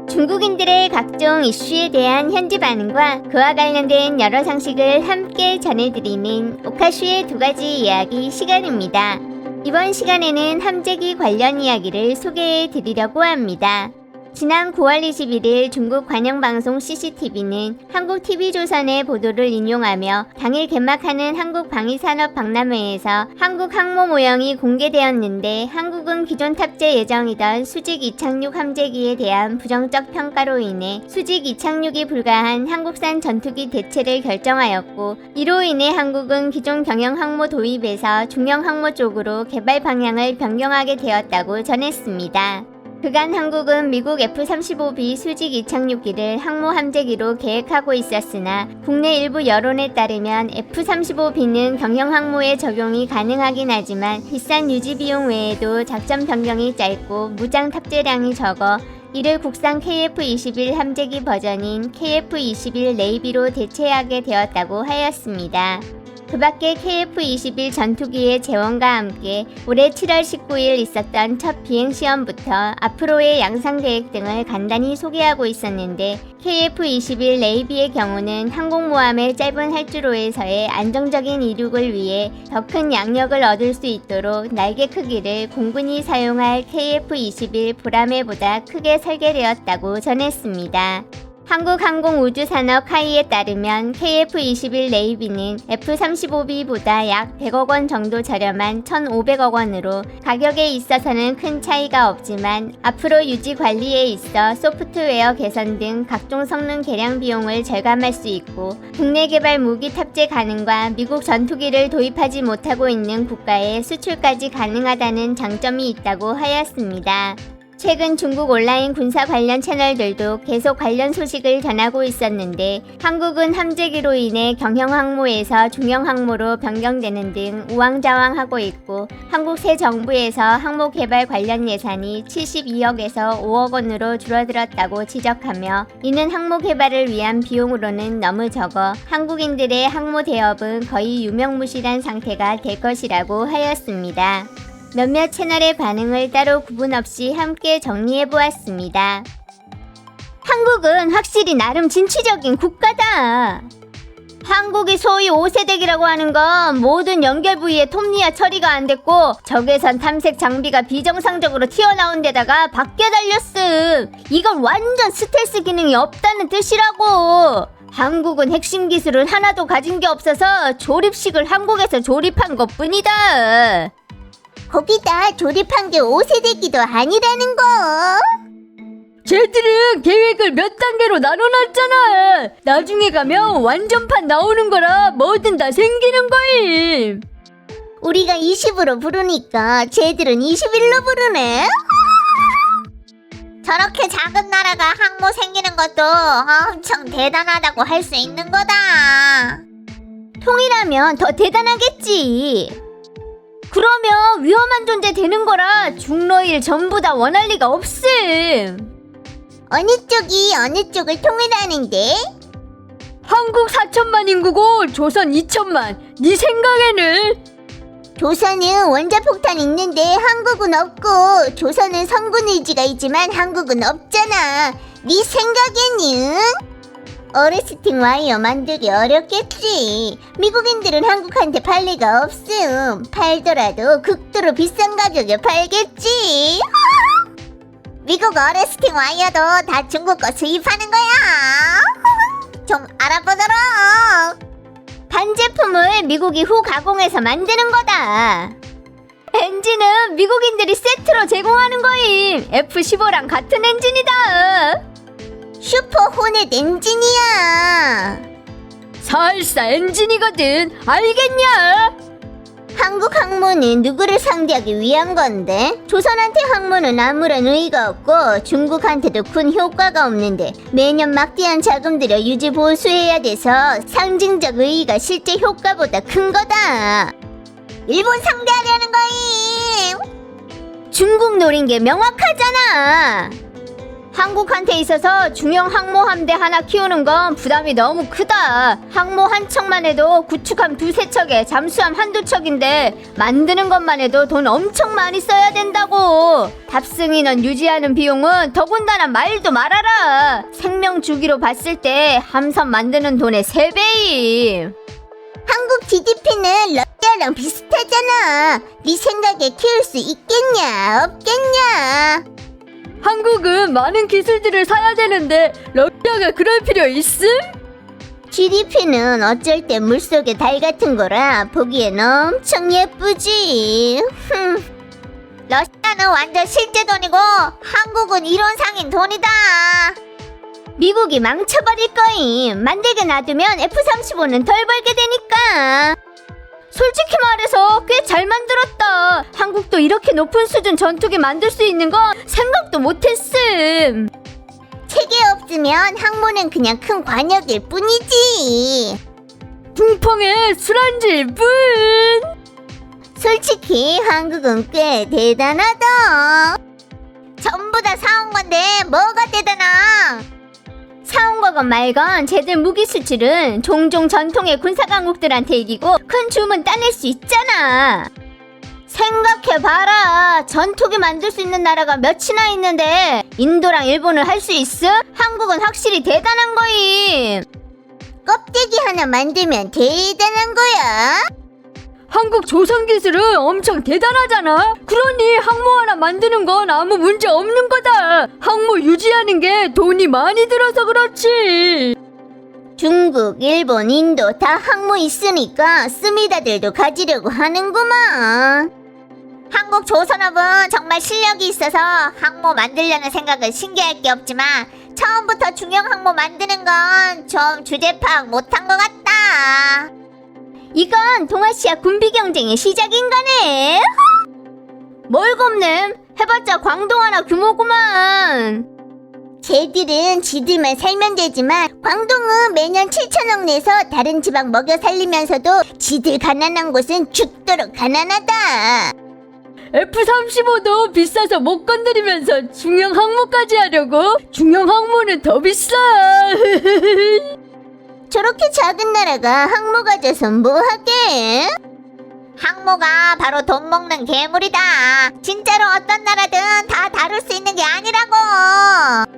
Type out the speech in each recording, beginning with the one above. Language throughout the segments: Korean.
중국인들의 각종 이슈에 대한 현지 반응과 그와 관련된 여러 상식을 함께 전해드리는 오카슈의 두 가지 이야기 시간입니다. 이번 시간에는 함재기 관련 이야기를 소개해 드리려고 합니다. 지난 9월 21일 중국 관영방송 CCTV는 한국 TV조선의 보도를 인용하며 당일 개막하는 한국방위산업박람회에서 한국 항모 모형이 공개되었는데 한국은 기존 탑재 예정이던 수직 이착륙 함재기에 대한 부정적 평가로 인해 수직 이착륙이 불가한 한국산 전투기 대체를 결정하였고, 이로 인해 한국은 기존 경영 항모 도입에서 중형 항모 쪽으로 개발 방향을 변경하게 되었다고 전했습니다. 그간 한국은 미국 F-35B 수직 이착륙기를 항모 함재기로 계획하고 있었으나 국내 일부 여론에 따르면 F-35B는 경영 항모에 적용이 가능하긴 하지만 비싼 유지 비용 외에도 작전 변경이 짧고 무장 탑재량이 적어 이를 국산 KF-21 함재기 버전인 KF-21 네이비로 대체하게 되었다고 하였습니다. 그 밖에 KF-21 전투기의 재원과 함께 올해 7월 19일 있었던 첫 비행시험부터 앞으로의 양상 계획 등을 간단히 소개하고 있었는데, KF-21 네이비의 경우는 항공모함의 짧은 활주로에서의 안정적인 이륙을 위해 더 큰 양력을 얻을 수 있도록 날개 크기를 공군이 사용할 KF-21 보라매보다 크게 설계되었다고 전했습니다. 한국항공우주산업 카이에 따르면 KF-21 네이비는 F-35B보다 약 100억 원 정도 저렴한 1,500억 원으로 가격에 있어서는 큰 차이가 없지만 앞으로 유지 관리에 있어 소프트웨어 개선 등 각종 성능 개량 비용을 절감할 수 있고, 국내 개발 무기 탑재 가능과 미국 전투기를 도입하지 못하고 있는 국가에 수출까지 가능하다는 장점이 있다고 하였습니다. 최근 중국 온라인 군사 관련 채널들도 계속 관련 소식을 전하고 있었는데, 한국은 함재기로 인해 경형 항모에서 중형 항모로 변경되는 등 우왕좌왕하고 있고, 한국 새 정부에서 항모 개발 관련 예산이 72억에서 5억 원으로 줄어들었다고 지적하며, 이는 항모 개발을 위한 비용으로는 너무 적어 한국인들의 항모 대업은 거의 유명무실한 상태가 될 것이라고 하였습니다. 몇몇 채널의 반응을 따로 구분 없이 함께 정리해보았습니다. 한국은 확실히 나름 진취적인 국가다. 한국이 소위 5세대기라고 하는 건 모든 연결 부위에 톱니아 처리가 안 됐고 적외선 탐색 장비가 비정상적으로 튀어나온 데다가 밖에 달렸음. 이건 완전 스텔스 기능이 없다는 뜻이라고. 한국은 핵심 기술은 하나도 가진 게 없어서 조립식을 한국에서 조립한 것뿐이다. 거기다 조립한 게 5세대기도 아니라는 거. 쟤들은 계획을 몇 단계로 나눠놨잖아. 나중에 가면 완전판 나오는 거라 뭐든 다 생기는 거임. 우리가 20으로 부르니까 쟤들은 21로 부르네. 저렇게 작은 나라가 항모 생기는 것도 엄청 대단하다고 할 수 있는 거다. 통일하면 더 대단하겠지. 그러면 위험한 존재 되는 거라 중로일 전부 다 원할 리가 없음. 어느 쪽이 어느 쪽을 통일하는데? 한국 4천만 인구고 조선 2천만. 네 생각에는? 조선은 원자폭탄 있는데 한국은 없고, 조선은 성군 의지가 있지만 한국은 없잖아. 네 생각에는? 어레스팅 와이어 만들기 어렵겠지. 미국인들은 한국한테 팔 리가 없음. 팔더라도 극도로 비싼 가격에 팔겠지. 미국 어레스팅 와이어도 다 중국 거 수입하는 거야. 좀 알아보도록. 반제품을 미국이 후 가공해서 만드는 거다. 엔진은 미국인들이 세트로 제공하는 거임. F-15랑 같은 엔진이다. 슈퍼 호넷 엔진이야. 414 엔진이거든. 알겠냐? 한국 항모는 누구를 상대하기 위한 건데? 조선한테 항모는 아무런 의의가 없고 중국한테도 큰 효과가 없는데 매년 막대한 자금 들여 유지 보수해야 돼서 상징적 의의가 실제 효과보다 큰 거다. 일본 상대하려는 거임. 중국 노린 게 명확하잖아. 한국한테 있어서 중형 항모 함대 하나 키우는 건 부담이 너무 크다. 항모 한 척만 해도 구축함 두세 척에 잠수함 한두 척인데 만드는 것만 해도 돈 엄청 많이 써야 된다고. 탑승 인원 유지하는 비용은 더군다나 말도 말아라. 생명 주기로 봤을 때 함선 만드는 돈의 3배임. 한국 GDP는 러시아랑 비슷하잖아. 네 생각에 키울 수 있겠냐 없겠냐? 한국은 많은 기술들을 사야 되는데 러시아가 그럴 필요 있음? GDP는 어쩔 때 물속의 달 같은 거라 보기엔 엄청 예쁘지. 러시아는 완전 실제 돈이고 한국은 이론상인 돈이다. 미국이 망쳐버릴 거임. 만들게 놔두면 F-35는 덜 벌게 되니까. 솔직히 말해서 꽤 잘 만들었다. 한국도 이렇게 높은 수준 전투기 만들 수 있는 건 생각도 못했음. 체계 없으면 항모는 그냥 큰 관역일 뿐이지. 붕펑에 술안주일 뿐. 솔직히 한국은 꽤 대단하다. 전부 다 사온 건데 뭐가 대단하? 사온 거건 말건 쟤들 무기 수출은 종종 전통의 군사 강국들한테 이기고 큰 주문 따낼 수 있잖아. 생각해봐라. 전투기 만들 수 있는 나라가 몇이나 있는데 인도랑 일본을 할 수 있음? 한국은 확실히 대단한 거임. 껍데기 하나 만들면 대단한 거야. 한국 조선 기술은 엄청 대단하잖아. 그러니 항모 하나 만드는 건 아무 문제 없는 거다. 항모 유지하는 게 돈이 많이 들어서 그렇지. 중국, 일본, 인도 다 항모 있으니까 스미다들도 가지려고 하는구만. 한국 조선업은 정말 실력이 있어서 항모 만들려는 생각은 신기할 게 없지만 처음부터 중형 항모 만드는 건 좀 주제 파악 못한 것 같다. 이건 동아시아 군비 경쟁의 시작인 거네. 뭘 겁냄? 해봤자 광동 하나 규모구만. 쟤들은 지들만 살면 되지만 광동은 매년 7천억 내서 다른 지방 먹여 살리면서도 지들 가난한 곳은 죽도록 가난하다. F-35도 비싸서 못 건드리면서 중형 항모까지 하려고? 중형 항모는 더 비싸. 저렇게 작은 나라가 항모 가져서 뭐하게? 항모가 바로 돈 먹는 괴물이다. 진짜로 어떤 나라든 다 다룰 수 있는 게 아니라고.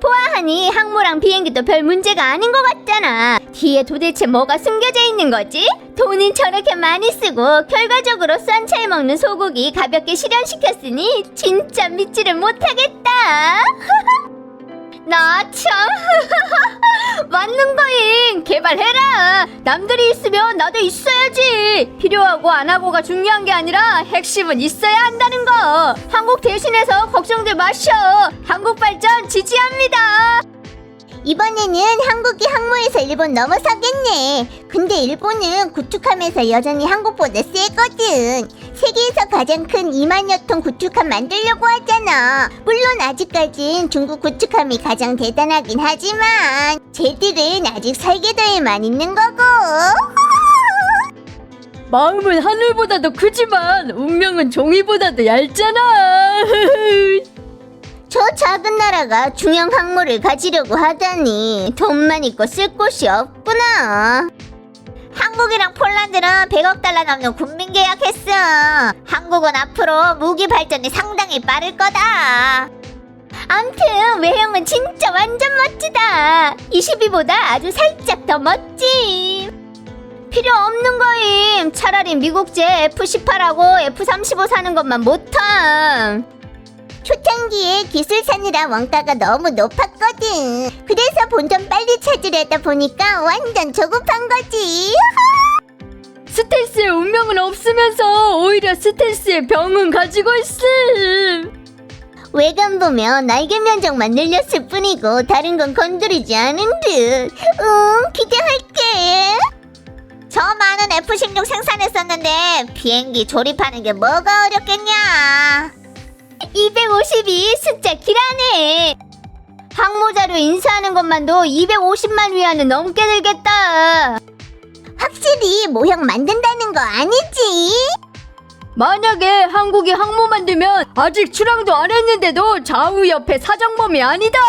보아하니 항모랑 비행기도 별 문제가 아닌 것 같잖아. 뒤에 도대체 뭐가 숨겨져 있는 거지? 돈은 저렇게 많이 쓰고 결과적으로 싼 차에 먹는 소고기 가볍게 실현시켰으니 진짜 믿지를 못하겠다. 나 참 맞는 거임. 개발해라. 남들이 있으면 나도 있어야지. 필요하고 안 하고가 중요한 게 아니라 핵심은 있어야 한다는 거. 한국 대신해서 걱정들 마셔. 한국 발전 지지합니다. 이번에는 한국이 항모에서 일본 넘어서겠네. 근데 일본은 구축함에서 여전히 한국보다 세거든. 세계에서 가장 큰 2만여 톤 구축함 만들려고 하잖아. 물론 아직까진 중국 구축함이 가장 대단하긴 하지만 쟤들은 아직 설계도에만 있는 거고. 마음은 하늘보다도 크지만 운명은 종이보다도 얇잖아. 저 작은 나라가 중형 항모를 가지려고 하다니 돈만 있고 쓸 곳이 없구나. 한국이랑 폴란드는 100억 달러 넘는 군민 계약했어. 한국은 앞으로 무기 발전이 상당히 빠를 거다. 암튼 외형은 진짜 완전 멋지다. 22보다 아주 살짝 더 멋짐. 필요 없는 거임. 차라리 미국제 F-18하고 F-35 사는 것만 못함. 초창기에 기술산이라 원가가 너무 높았거든. 그래서 본전 빨리 찾으려다 보니까 완전 조급한 거지. 스텔스의 운명은 없으면서 오히려 스텔스의 병은 가지고 있음. 외관 보면 날개 면적만 늘렸을 뿐이고 다른 건 건드리지 않은 듯. 기대할게. 저 많은 F-16 생산했었는데 비행기 조립하는 게 뭐가 어렵겠냐. 252 숫자 길하네. 항모자료 인쇄하는 것만도 250만 위안은 넘게 들겠다. 확실히 모형 만든다는 거 아니지? 만약에 한국이 항모 만들면 아직 출항도 안 했는데도 좌우 옆에 사정범이 아니다.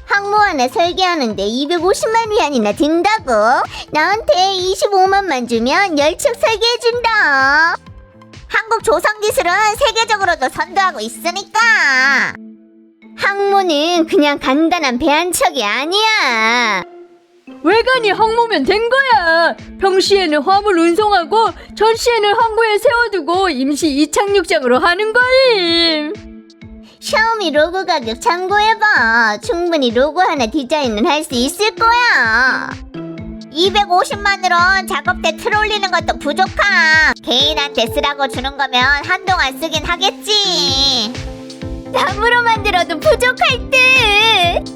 항모 하나 설계하는데 250만 위안이나 든다고? 나한테 25만만 주면 열척 설계해준다. 한국 조선 기술은 세계적으로도 선도하고 있으니까. 항모는 그냥 간단한 배 한 척이 아니야. 외관이 항모면 된 거야. 평시에는 화물 운송하고 전시에는 항구에 세워두고 임시 이착륙장으로 하는 거임. 샤오미 로고 가격 참고해봐. 충분히 로고 하나 디자인은 할 수 있을 거야. 250만으론 작업대 틀 올리는 것도 부족함. 개인한테 쓰라고 주는 거면 한동안 쓰긴 하겠지. 나무로 만들어도 부족할 듯.